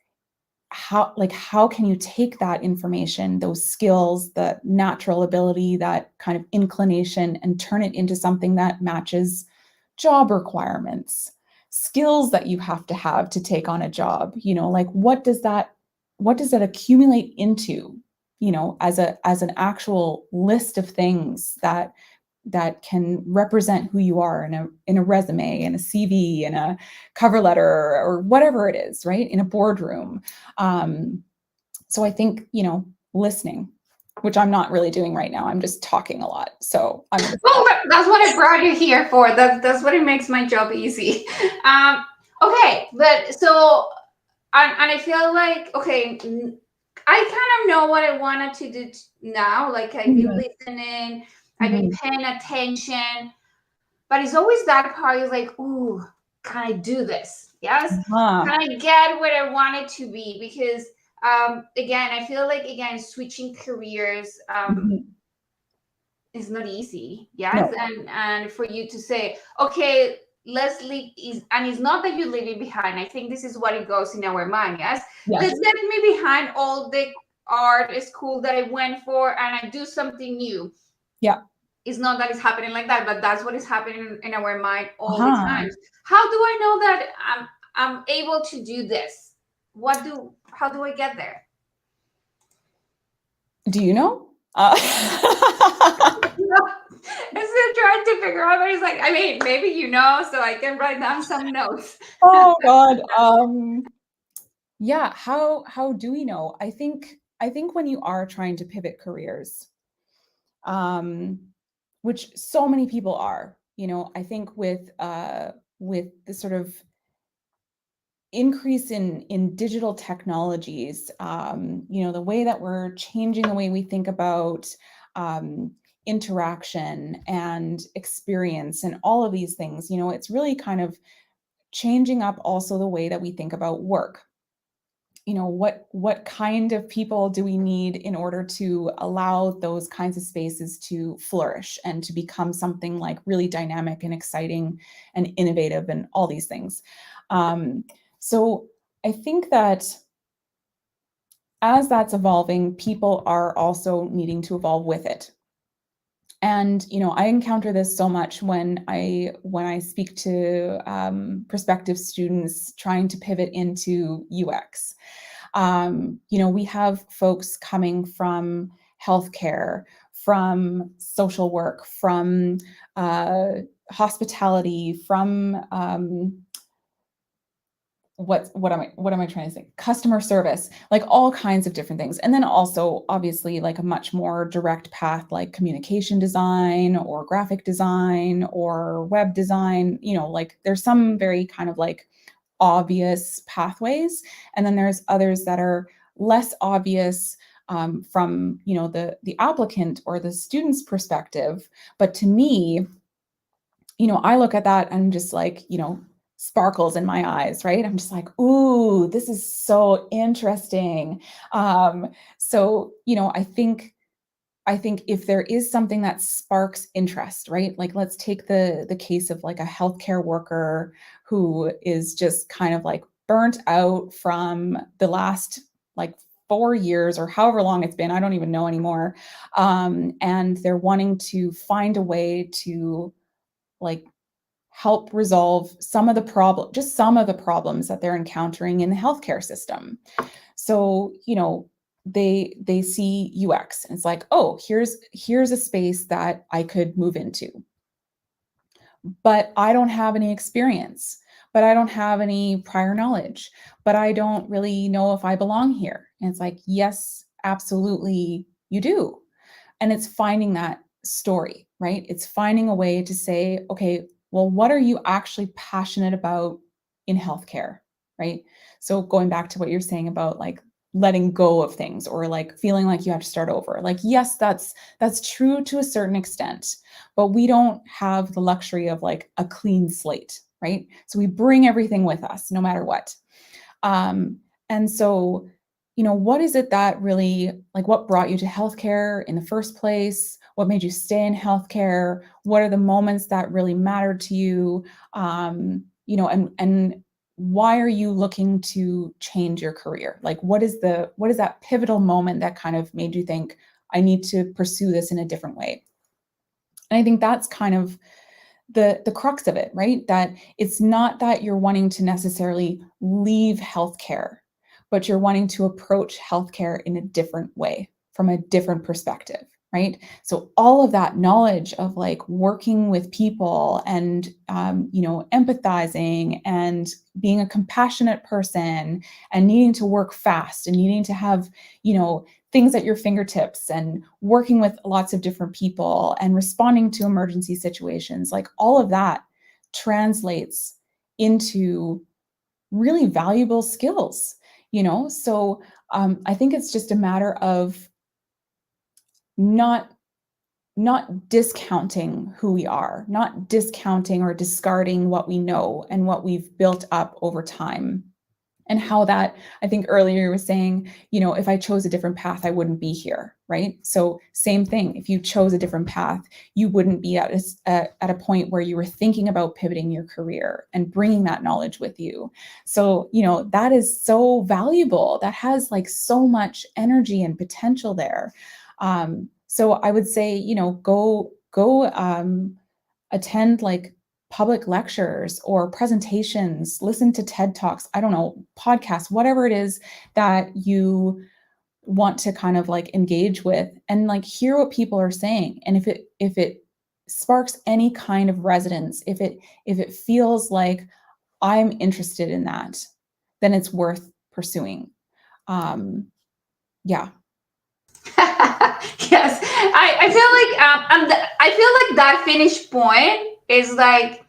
how can you take that information, those skills, the natural ability, that kind of inclination, and turn it into something that matches job requirements, skills that you have to take on a job, like what does that accumulate into, as an actual list of things that can represent who you are in a resume, in a CV, in a cover letter, or whatever it is, right? In a boardroom. So I think, listening, which I'm not really doing right now. I'm just talking a lot. So I'm gonna Well, that's what I brought you here for. That's what it makes my job easy. Okay, but so and I feel like, okay, I kind of know what I wanted to do now. Like I've been Mhm, listening, I've been mhm, paying attention, but it's always that part is like, ooh, can I do this? Yes, uh-huh, can I get where I want it to be? Because again, I feel like again switching careers mhm. is not easy. Yes, No. and for you to say, okay, let's leave is, and it's not that you're leaving behind. I think this is what it goes in our mind. Yes, Yes. let's get me behind all the art school that I went for, and I do something new. Yeah. It's not that it's happening like that, but that's what is happening in our mind all the Uh-huh. time. How do I know that I'm able to do this? How do I get there? Do you know? I'm still trying to figure out, but it's like, I mean, maybe so I can write down some notes. Oh God. Yeah, how do we know? I think when you are trying to pivot careers, um, which so many people are, I think with the sort of increase in digital technologies, the way that we're changing the way we think about um, interaction and experience and all of these things, it's really kind of changing up also the way that we think about work. What kind of people do we need in order to allow those kinds of spaces to flourish and to become something like really dynamic and exciting and innovative and all these things. um, so I think that as that's evolving, people are also needing to evolve with it. And I encounter this so much when I speak to prospective students trying to pivot into UX. We have folks coming from healthcare, from social work, from uh, hospitality, from what am I trying to say? Customer service, like all kinds of different things. And then also obviously like a much more direct path like communication design or graphic design or web design, like there's some very kind of like obvious pathways, and then there's others that are less obvious from the applicant or the student's perspective. But to me, I look at that and just like, sparkles in my eyes, right? I'm just like, ooh, this is so interesting. So, I think if there is something that sparks interest, right? Like let's take the case of like a healthcare worker who is just kind of like burnt out from the last like 4 years or however long it's been. I don't even know anymore. And they're wanting to find a way to like help resolve some of the problems that they're encountering in the healthcare system. So, they see UX and it's like, oh, here's a space that I could move into. But I don't have any experience, but I don't have any prior knowledge, but I don't really know if I belong here. And it's like, yes, absolutely you do. And it's finding that story, right? It's finding a way to say, okay, well, what are you actually passionate about in healthcare, right? So going back to what you're saying about like letting go of things or like feeling like you have to start over. Like, yes, that's true to a certain extent, but we don't have the luxury of like a clean slate, right? So we bring everything with us no matter what. Um, and so, what is it that really, like, what brought you to healthcare in the first place? What made you stay in healthcare? What are the moments that really mattered to you? And why are you looking to change your career? Like, what is that pivotal moment that kind of made you think, I need to pursue this in a different way? And I think that's kind of the crux of it, right? That it's not that you're wanting to necessarily leave healthcare, but you're wanting to approach healthcare in a different way, from a different perspective, right? So all of that knowledge of like working with people and empathizing and being a compassionate person and needing to work fast and needing to have things at your fingertips and working with lots of different people and responding to emergency situations, like all of that translates into really valuable skills, So I think it's just a matter of not discounting who we are, not discounting or discarding what we know and what we've built up over time. And how that, I think earlier you were saying, if I chose a different path, I wouldn't be here, right? So same thing, if you chose a different path, you wouldn't be at a point where you were thinking about pivoting your career and bringing that knowledge with you. So, that is so valuable. That has like so much energy and potential there. So I would say, go attend like public lectures or presentations, listen to TED Talks, I don't know, podcasts, whatever it is that you want to kind of like engage with, and like hear what people are saying. And if it sparks any kind of resonance, if it feels like I'm interested in that, then it's worth pursuing. Yeah. Yes, I feel like I feel like that finish point is like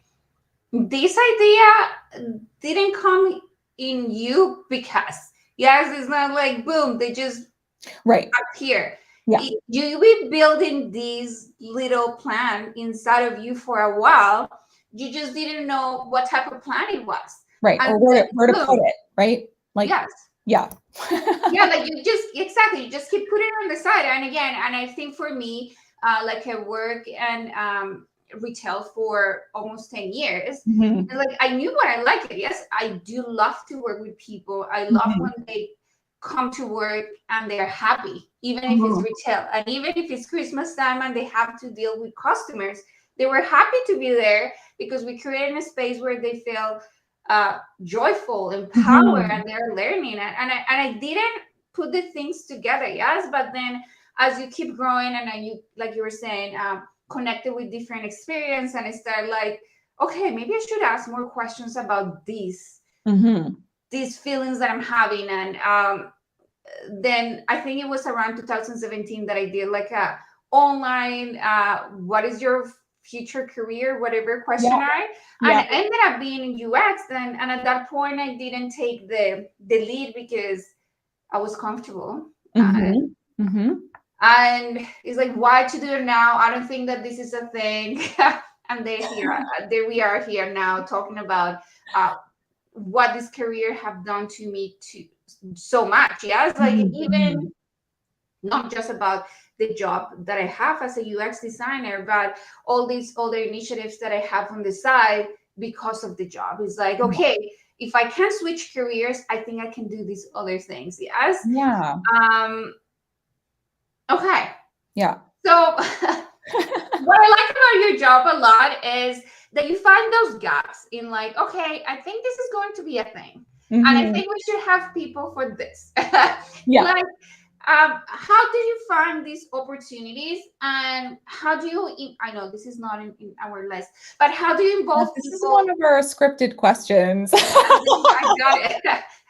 this idea didn't come in you because yes, it's not like boom, they just Right. appear. Yeah. You be building this little plan inside of you for a while. You just didn't know what type of plan it was. Right. And Or then where to put boom, it, right? Like, yes. yeah. Yeah, like you just exactly you just keep putting it on the side. And again, and I think for me, like I work and retail for almost 10 years, Mhm. and like I knew what I like it. Yes, I do love to work with people. I love Mhm. when they come to work and they're happy, even if it's Mhm. retail and even if it's Christmas time and they have to deal with customers, they were happy to be there because we created a space where they feel joyful, empowered, Mhm. and they're learning. And I didn't put the things together, yes, but then as you keep growing and then you, like you were saying, connected with different experience, and I start like, okay, maybe I should ask more questions about Mhm. these feelings that I'm having. And then I think it was around 2017 that I did like a online what is your future career, whatever Yeah. questionnaire, and Yeah. it ended up being in UX. Then and at that point I didn't take the lead because I was comfortable. Mhm. Mhm. And it's like, why to do it now? I don't think that this is a thing. And there we are here now talking about uh, what this career have done to me to so much. Yes, like Mhm. even Mhm. not just about the job that I have as a UX designer, but all these other initiatives that I have on the side because of the job. It's like, Yeah. okay, if I can switch careers, I think I can do these other things. Yes. Yeah. Um, okay. Yeah. So what I like about your job a lot is that you find those gaps in like, okay, I think this is going to be a thing. And I Mhm. think we should have people for this. Yeah. Like, how do you find these opportunities and how do you, I know this is not in our list, but how do you involve This is people? one of our scripted questions. I got it.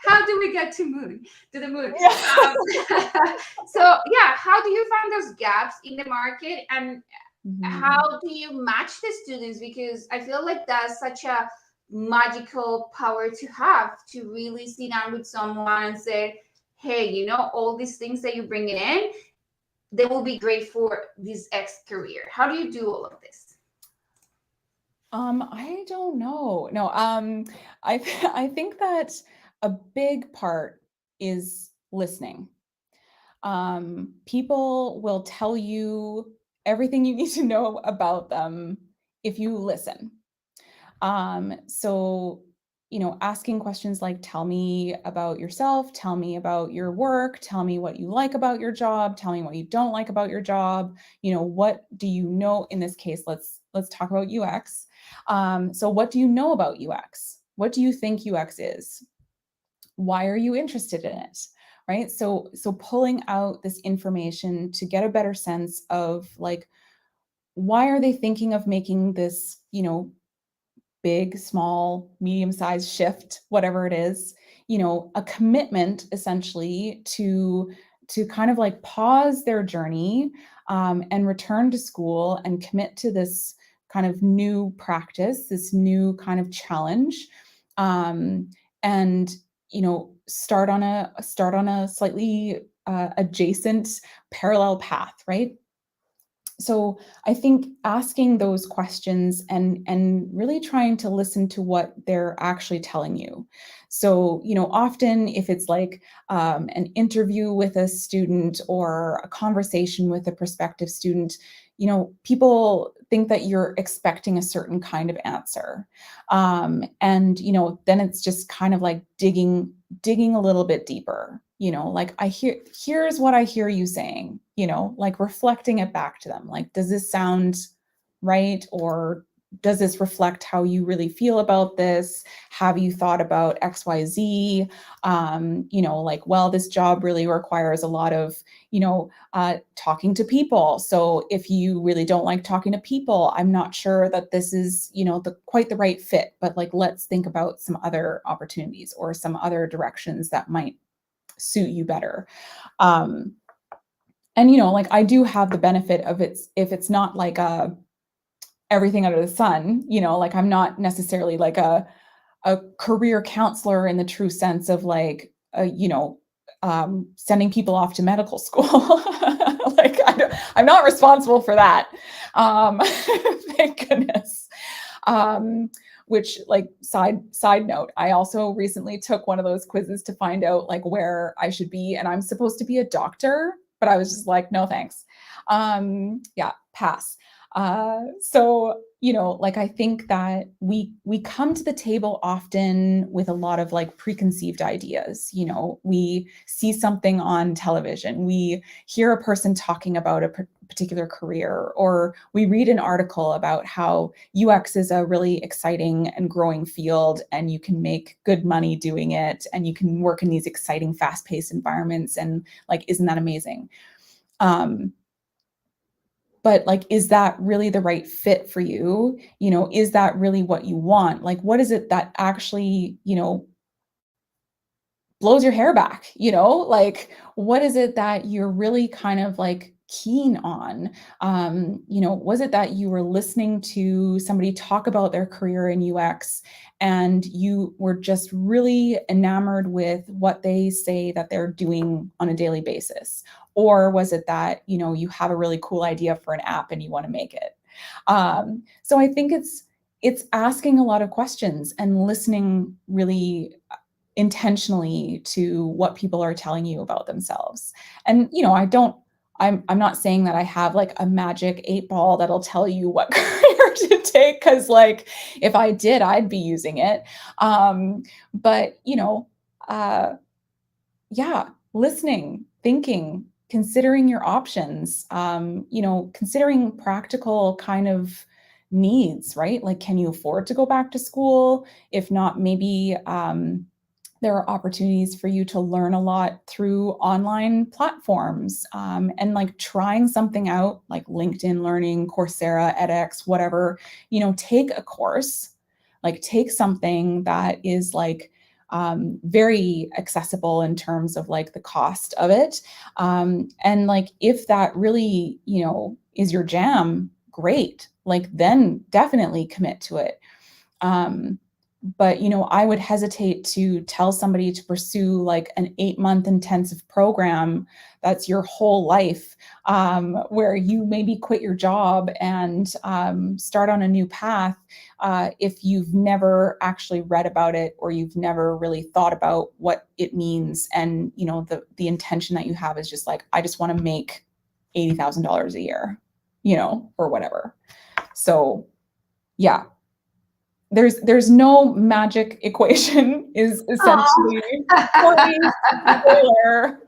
How do we get to the moon? Yeah. Um, so yeah, how do you find those gaps in the market and Mhm. how do you match the students? Because I feel like that's such a magical power to have to really sit down with someone and say, hey, all these things that you bring in, they will be great for this X career. How do you do all of this? I don't know. No, I think that a big part is listening. People will tell you everything you need to know about them if you listen. So asking questions like, tell me about yourself, tell me about your work, tell me what you like about your job, tell me what you don't like about your job. What do you know? In this case, let's talk about UX. So what do you know about UX? What do you think UX is? Why are you interested in it? Right? So pulling out this information to get a better sense of like, why are they thinking of making this, big, small, medium-sized shift, whatever it is, a commitment essentially to kind of like pause their journey, and return to school and commit to this kind of new practice, this new kind of challenge, and start on a slightly adjacent parallel path, right? So I think asking those questions and really trying to listen to what they're actually telling you. So, often if it's like an interview with a student or a conversation with a prospective student, people think that you're expecting a certain kind of answer. And then it's just kind of like digging a little bit deeper, like here's what I hear you saying, like reflecting it back to them. Like, does this sound right? Or does this reflect how you really feel about this? Have you thought about XYZ? Like, well, this job really requires a lot of, talking to people. So if you really don't like talking to people, I'm not sure that this is, quite the right fit, but like, let's think about some other opportunities or some other directions that might suit you better. And like I do have the benefit of if it's not like everything under the sun, like I'm not necessarily like a career counselor in the true sense of like sending people off to medical school. Like I'm not responsible for that. Thank goodness. Which, like, side note, I also recently took one of those quizzes to find out like where I should be, and I'm supposed to be a doctor, but I was just like, no thanks. Yeah, pass. So like I think that we come to the table often with a lot of like preconceived ideas. We see something on television, we hear a person talking about a particular career, or we read an article about how UX is a really exciting and growing field and you can make good money doing it and you can work in these exciting fast-paced environments, and like, isn't that amazing? But like, is that really the right fit for you? Is that really what you want? Like, what is it that actually, blows your hair back? Like, what is it that you're really kind of like keen on? Was it that you were listening to somebody talk about their career in UX and you were just really enamored with what they say that they're doing on a daily basis? Or was it that, you have a really cool idea for an app and you want to make it? So I think it's asking a lot of questions and listening really intentionally to what people are telling you about themselves. And I'm not saying that I have like a magic 8-ball that'll tell you what career to take, because like if I did, I'd be using it. But yeah, listening, thinking, considering your options, considering practical kind of needs, right? Like, can you afford to go back to school? If not, maybe there are opportunities for you to learn a lot through online platforms, and like trying something out like LinkedIn Learning, Coursera, edX, whatever, take a course, like take something that is like very accessible in terms of like the cost of it. And like, if that really, is your jam, great. Like, then definitely commit to it. But I would hesitate to tell somebody to pursue like an 8-month intensive program that's your whole life, where you maybe quit your job and start on a new path, if you've never actually read about it or you've never really thought about what it means. And the intention that you have is just like, I just want to make $80,000 a year, or whatever. So yeah. there's no magic equation is Oh. essentially point there.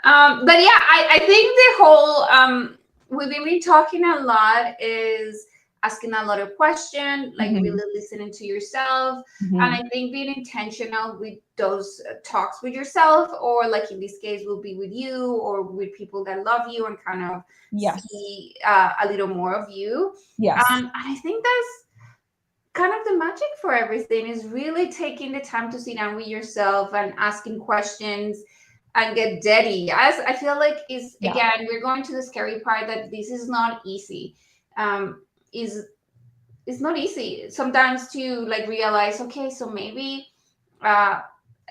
But yeah, I think the whole we've been talking a lot is asking a lot of questions, like Mhm, really listening to yourself. And mhm. I think being intentional with those talks with yourself, or like in this case, will be with you or with people that love you and kind of Yes. see a little more of you. Yes. And I think that's kind of the magic for everything is really taking the time to sit down with yourself and asking questions and get dirty. As I feel like is Yeah. again, we're going to the scary part that this is not easy. Is it's not easy sometimes to like realize, okay, so maybe uh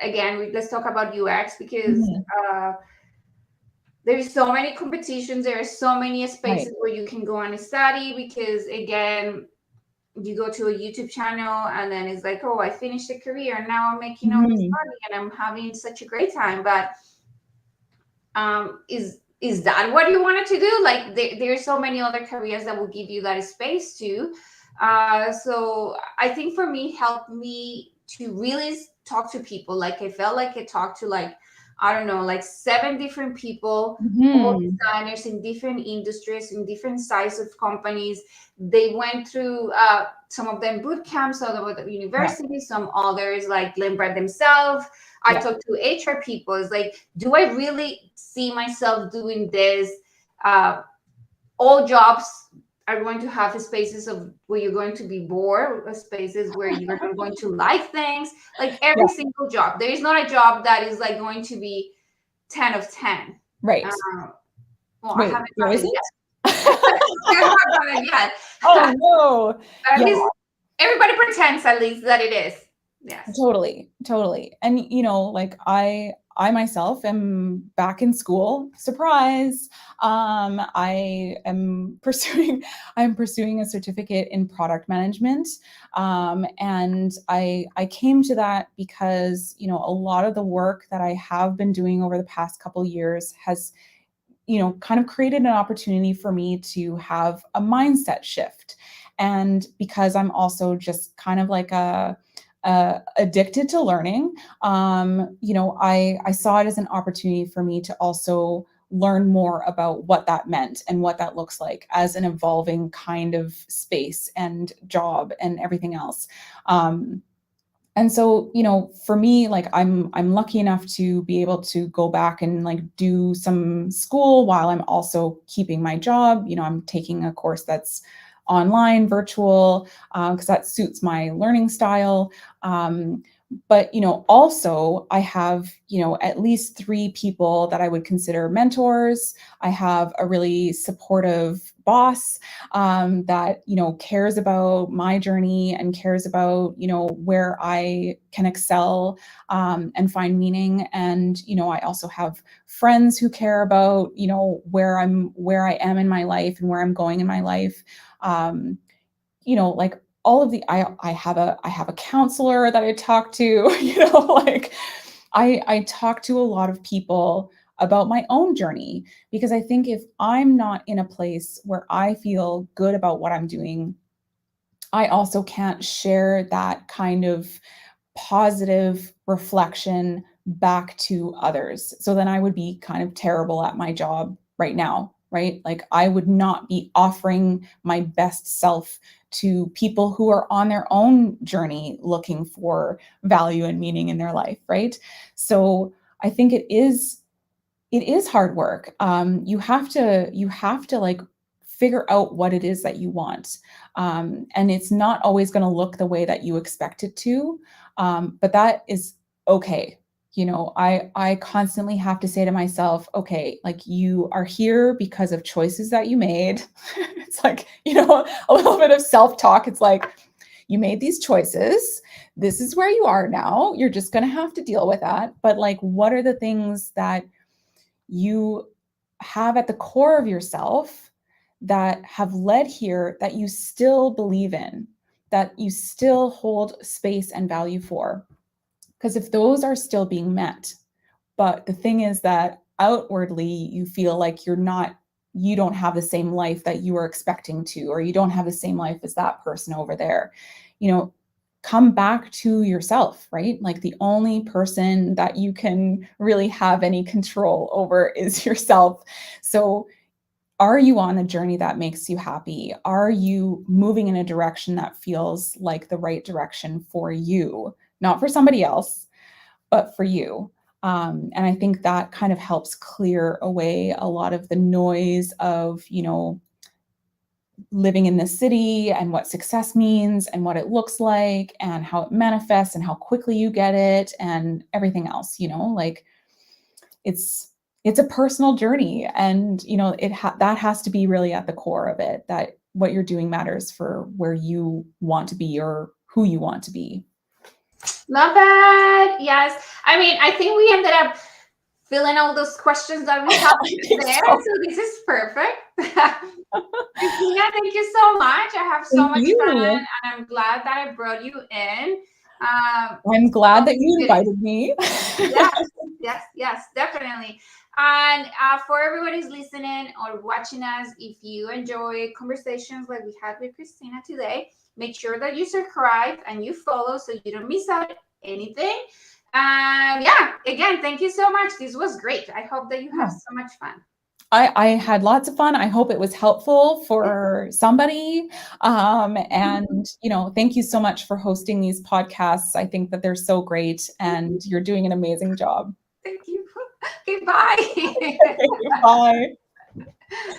again let's talk about UX because Mhm. uh there's so many competitions, there are so many Right. spaces where you can go and study because again you go to a YouTube channel and then it's like, oh, I finished a career and now I'm making all this Mhm. money and I'm having such a great time. But is that what you wanted to do? Like there's so many other careers that will give you that space too. So I think for me, helped me to really talk to people. Like I felt like I talked to like I don't know, like 7 different people, all Mhm. designers in different industries, in different sizes of companies. They went through some of them boot camps, some of the Yeah. universities, some others like Lindbergh themselves. I Yeah. talked to HR people. It's like, do I really see myself doing this? Uh, all jobs are going to have spaces of where you're going to be bored, spaces where you're not going to like things. Like Yeah. every single job, there is not a job that is like going to be 10 of 10. Right. Uh, well, I Wait, haven't there done it isn't? yet. I haven't done it yet. Oh, no. But at Yeah. least everybody pretends at least that it is. Yes. Totally, totally. And like I myself am back in school. Surprise. I am pursuing I'm pursuing a certificate in product management. And I came to that because, a lot of the work that I have been doing over the past couple years has kind of created an opportunity for me to have a mindset shift. And because I'm also just kind of like addicted to learning, I saw it as an opportunity for me to also learn more about what that meant and what that looks like as an evolving kind of space and job and everything else. And so, for me, like I'm lucky enough to be able to go back and like do some school while I'm also keeping my job. I'm taking a course that's online, virtual, because that suits my learning style. But also I have at least 3 people that I would consider mentors. I have a really supportive boss that cares about my journey and cares about where I can excel and find meaning. And I also have friends who care about where I am in my life and where I'm going in my life. Like all of the I have a counselor that I talk to. Like I talk to a lot of people about my own journey, because I think if I'm not in a place where I feel good about what I'm doing, I also can't share that kind of positive reflection back to others. So then I would be kind of terrible at my job right now, right? Like I would not be offering my best self to people who are on their own journey looking for value and meaning in their life, right? So I think it is hard work. You have to like figure out what it is that you want, and it's not always going to look the way that you expect it to, but that is okay. I constantly have to say to myself, okay, like you are here because of choices that you made. It's like a little bit of self-talk. It's like you made these choices. This is where you are now. You're just going to have to deal with that. But like, what are the things that you have at the core of yourself that have led here that you still believe in, that you still hold space and value for? Because if those are still being met, but the thing is that outwardly you feel like you don't have the same life that you were expecting to, or you don't have the same life as that person over there. Come back to yourself, right? Like the only person that you can really have any control over is yourself. So are you on a journey that makes you happy? Are you moving in a direction that feels like the right direction for you? Not for somebody else, but for you. And I think that kind of helps clear away a lot of the noise of, living in the city and what success means and what it looks like and how it manifests and how quickly you get it and everything else, like it's a personal journey, and that has to be really at the core of it, that what you're doing matters for where you want to be or who you want to be. Love that. Yes. I mean, I think we ended up filling all those questions that we have there. So this is perfect. Kristina, thank you so much. I have so much fun, and I'm glad that I brought you in. I'm glad that you invited me. Yes, definitely. And for everybody who's listening or watching us, if you enjoy conversations like we had with Kristina today, make sure that you subscribe and you follow so you don't miss out anything. And again, thank you so much. This was great. I hope that you have so much fun. I had lots of fun. I hope it was helpful for somebody. And, thank you so much for hosting these podcasts. I think that they're so great and you're doing an amazing job. Thank you. Okay, bye. Okay, bye.